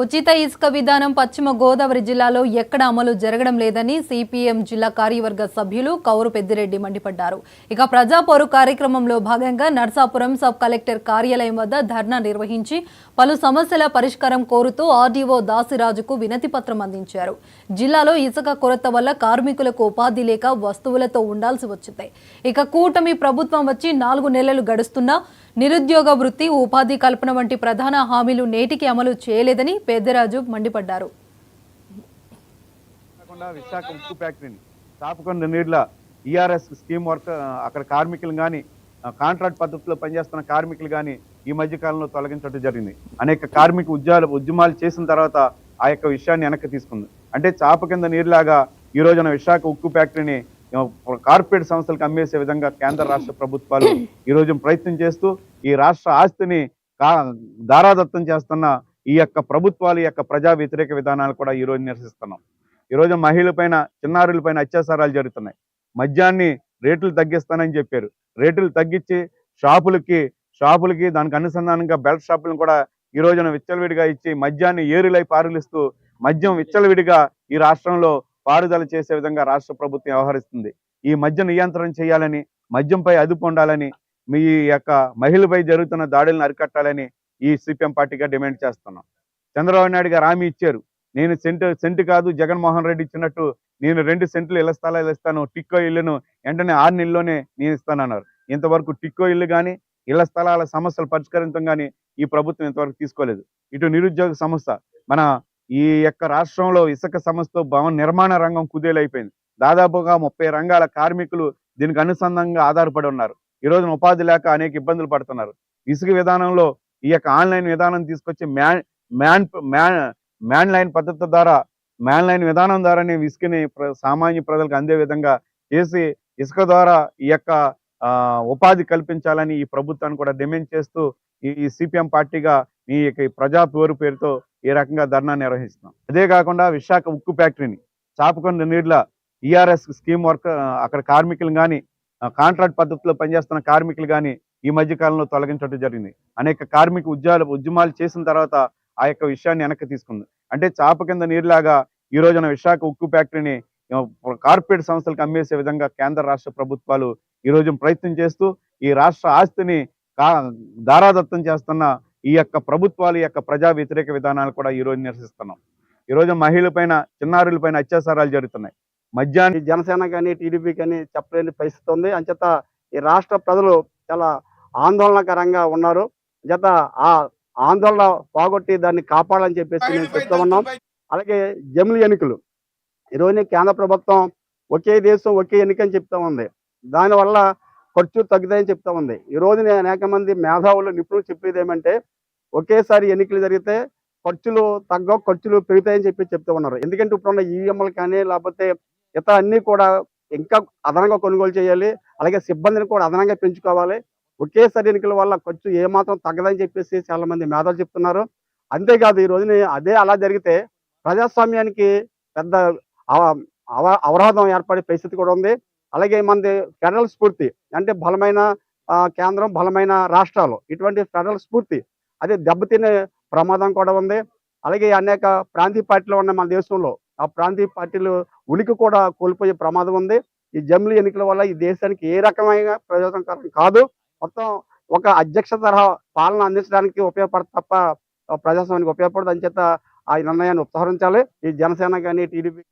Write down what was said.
ఉచిత ఇసుక విధానం పశ్చిమ గోదావరి జిల్లాలో ఎక్కడ అమలు జరగడం లేదని సిపిఎం జిల్లా కార్యవర్గ సభ్యులు కౌరు పెద్దిరెడ్డి మండిపడ్డారు. ఇక ప్రజాపోరు కార్యక్రమంలో భాగంగా నర్సాపురం సబ్ కలెక్టర్ కార్యాలయం వద్ద ధర్నా నిర్వహించి పలు సమస్యల పరిష్కారం కోరుతూ ఆర్డీఓ దాసిరాజుకు వినతి పత్రం అందించారు. జిల్లాలో ఇసుక కొరత వల్ల కార్మికులకు ఉపాధి లేక వస్తువులతో ఉండాల్సి వచ్చింది. ఇక కూటమి ప్రభుత్వం వచ్చి 4 నెలలు గడుస్తున్నా నిరుద్యోగ వృత్తి, ఉపాధి కల్పన వంటి ప్రధాన హామీలు నేటికి అమలు చేయలేదని పెద్దరాజు మండిపడ్డారు. విశాఖ ఉక్కు ఫ్యాక్టరీని తాపకొండ నీళ్ళ ఈఆర్ఎస్ స్కీమ్ వర్క్ అక్కడ కార్మికులు కానీ కాంట్రాక్ట్ పద్ధతిలో పనిచేస్తున్న కార్మికులు కానీ ఈ మధ్య కాలంలో తొలగించడం జరిగింది. అనేక కార్మిక ఉద్యమాలు చేసిన తర్వాత ఆ యొక్క విషయాన్ని వెనక్కి తీసుకుంది. అంటే చాప కింద నీరులాగా ఈ రోజున విశాఖ ఉక్కు ఫ్యాక్టరీని కార్పొరేట్ సంస్థలకు అమ్మేసే విధంగా కేంద్ర రాష్ట్ర ప్రభుత్వాలు ఈ రోజు ప్రయత్నం చేస్తూ ఈ రాష్ట్ర ఆస్తిని దారాదత్తం చేస్తున్న ఈ యొక్క ప్రభుత్వాలు యొక్క ప్రజా వ్యతిరేక విధానాలు కూడా ఈ రోజు నిరసిస్తున్నాం. ఈ రోజు మహిళలపైన, చిన్నారులపైన అత్యాచారాలు జరుగుతున్నాయి. మద్యాన్ని రేట్లు తగ్గిస్తానని చెప్పారు. రేట్లు తగ్గించి షాపులకి దానికి అనుసంధానంగా బెల్ట్ షాపులను కూడా ఈ రోజున విచ్చలవిడిగా ఇచ్చి మద్యాన్ని ఏరులై పారులిస్తూ మద్యం విచ్చలవిడిగా ఈ రాష్ట్రంలో పారుదల చేసే విధంగా రాష్ట్ర ప్రభుత్వం వ్యవహరిస్తుంది. ఈ మద్య నియంత్రణ చేయాలని, మద్యంపై అదుపు ఉండాలని, మీ యొక్క మహిళలపై జరుగుతున్న దాడులను అరికట్టాలని ఈ సిపిఎం పార్టీగా డిమాండ్ చేస్తున్నాం. చంద్రబాబు నాయుడు గారు హామీ ఇచ్చారు. నేను సెంటు కాదు, జగన్మోహన్ రెడ్డి ఇచ్చినట్టు నేను 2 సెంట్లు ఇళ్ల స్థలాలు ఇస్తాను, టిక్కో ఇల్లును వెంటనే 6 నెలల్లోనే నేను ఇస్తానన్నారు. ఇంతవరకు టిక్కో ఇల్లు కానీ, ఇళ్ల స్థలాల సమస్యలు పరిష్కరించడం కానీ ఈ ప్రభుత్వం ఇంతవరకు తీసుకోలేదు. ఇటు నిరుద్యోగ సమస్య, మన ఈ యొక్క రాష్ట్రంలో ఇసుక సమస్యతో భవన నిర్మాణ రంగం కుదేలైపోయింది. దాదాపుగా 30 రంగాల కార్మికులు దీనికి అనుసంధానంగా ఆధారపడి ఉన్నారు. ఈ రోజున ఉపాధి లేక అనేక ఇబ్బందులు పడుతున్నారు. ఇసుక విధానంలో ఈ యొక్క ఆన్లైన్ విధానం తీసుకొచ్చి మ్యాన్ లైన్ పద్ధతి ద్వారా, మ్యాన్ లైన్ విధానం ద్వారానే ఇసుకని సామాన్య ప్రజలకు అందే విధంగా చేసి ఇసుక ద్వారా ఈ యొక్క ఉపాధి కల్పించాలని ఈ ప్రభుత్వాన్ని కూడా డిమాండ్ చేస్తూ ఈ సిపిఎం పార్టీగా ఈ ప్రజా పేరుతో ఈ రకంగా ధర్నా నిర్వహిస్తున్నాం. అదే కాకుండా విశాఖ ఉక్కు ఫ్యాక్టరీని చాపకొండ నీళ్ళ ఈఆర్ఎస్ స్కీమ్ వర్క్ అక్కడ కార్మికులు కానీ కాంట్రాక్ట్ పద్ధతిలో పనిచేస్తున్న కార్మికులు కానీ ఈ మధ్య కాలంలో తొలగించడం జరిగింది. అనేక కార్మిక ఉద్యమాలు చేసిన తర్వాత ఆ యొక్క విషయాన్ని వెనక్కి తీసుకుంది. అంటే చాప కింద నీరులాగా ఈ రోజున విశాఖ ఉక్కు ఫ్యాక్టరీని కార్పొరేట్ సంస్థలకు అమ్మేసే విధంగా కేంద్ర రాష్ట్ర ప్రభుత్వాలు ఈ రోజు ప్రయత్నం చేస్తూ ఈ రాష్ట్ర ఆస్తిని దారాదత్తం చేస్తున్న ఈ యొక్క ప్రభుత్వాలు యొక్క ప్రజా వ్యతిరేక విధానాలు కూడా ఈ రోజు నిరసిస్తున్నాం. ఈ రోజు మహిళలపైన, చిన్నారులపైన అత్యాచారాలు జరుగుతున్నాయి. మద్యాన్ని జనసేన కానీ, టీడీపీ కానీ చెప్పలేని పరిస్థితి ఉంది. అంచేత ఈ రాష్ట్ర ప్రజలు చాలా ఆందోళనకరంగా ఉన్నారు. అంచేత ఆ ఆందోళన పోగొట్టి దాన్ని కాపాడాలని చెప్పేసి మేము చెప్తా ఉన్నాం. అలాగే జమిలి ఎన్నికలు, ఈరోజు కేంద్ర ప్రభుత్వం ఒకే దేశం ఒకే ఎన్నిక అని చెప్తా ఉంది. దానివల్ల ఖర్చు తగ్గుతాయని చెప్తా ఉంది. ఈ రోజున అనేక మంది మేధావులు, నిపుణులు చెప్పేది ఏమంటే ఒకేసారి ఎన్నికలు జరిగితే ఖర్చులు తగ్గవు, ఖర్చులు పెరుగుతాయని చెప్పి చెప్తూ ఉన్నారు. ఎందుకంటే ఇప్పుడున్న ఈవీఎంలు కానీ లేకపోతే ఇతర అన్నీ కూడా ఇంకా అదనంగా కొనుగోలు చేయాలి. అలాగే సిబ్బందిని కూడా అదనంగా పెంచుకోవాలి. ఒకేసారి ఎన్నికల వల్ల ఖర్చు ఏమాత్రం తగ్గదని చెప్పేసి చాలా మంది మేధావులు చెప్తున్నారు. అంతేకాదు ఈ రోజున అలా జరిగితే ప్రజాస్వామ్యానికి పెద్ద అవరోధం ఏర్పడే పరిస్థితి కూడా ఉంది. అలాగే మనది ఫెడరల్ స్ఫూర్తి, అంటే బలమైన కేంద్రం, బలమైన రాష్ట్రాలు, ఇటువంటి ఫెడరల్ స్ఫూర్తి అది దెబ్బతినే ప్రమాదం కూడా ఉంది. అలాగే అనేక ప్రాంతీయ పార్టీలు ఉన్న మన దేశంలో ఆ ప్రాంతీయ పార్టీలు ఉనికి కూడా కోల్పోయే ప్రమాదం ఉంది. ఈ జమిలి ఎన్నికల వల్ల ఈ దేశానికి ఏ రకమైన ప్రయోజనకరం కాదు. మొత్తం ఒక అధ్యక్ష తరహా పాలన అందించడానికి ఉపయోగపడదు తప్ప ప్రజాస్వామ్యానికి ఉపయోగపడదు. అంచేత ఆ నిర్ణయాన్ని ఉపసంహరించాలి ఈ జనసేన కానీ, టీడీపీ